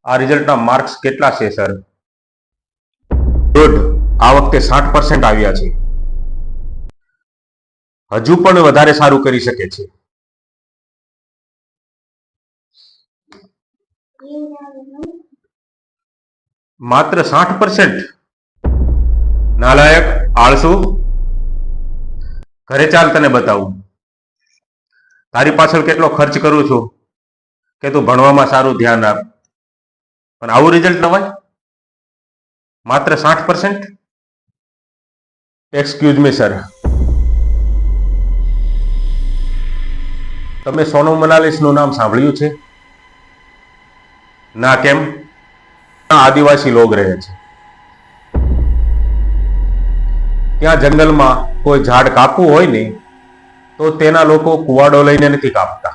આ રિઝલ્ટના માર્ક્સ કેટલા છે સર? ગુડ. આ વખતે 60% આવ્યા છે. હજુ પણ વધારે સારું કરી શકે છે. માત્ર 60%? નાલાયક, આળસુ. ઘરે ચાલ, તને બતાવું. તારી પાછળ કેટલો ખર્ચ કરું છું કે તું ભણવામાં સારું ધ્યાન આપ, પણ આવું રિઝલ્ટ નવાય. માત્ર 60%? એક્સક્યુઝ મી સર, તમે સોનમ મનાલિસનું નામ સાંભળ્યું છે? ના, કેમ? આદિવાસી લોક રહે છે. ત્યાં જંગલમાં કોઈ ઝાડ કાપવું હોય ને તો તેના લોકો કુવાડો લઈને નથી કાપતા.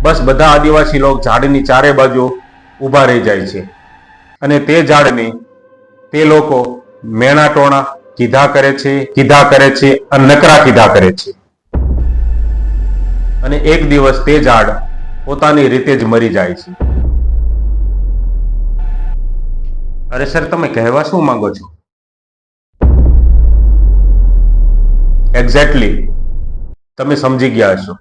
બસ બધા આદિવાસી લોક ઝાડની ચારે બાજુ ઊભા રહી જાય છે અને તે ઝાડને તે લોકો મેણા ટોણા કીધા કરે છે અને નકરા કીધા કરે છે. અને એક દિવસ તે ઝાડ પોતાની રીતે જ મરી જાય છે. અરે સર, તમે કહેવા શું માંગો છો? એક્ઝેક્ટલી, તમે સમજી ગયા હશો.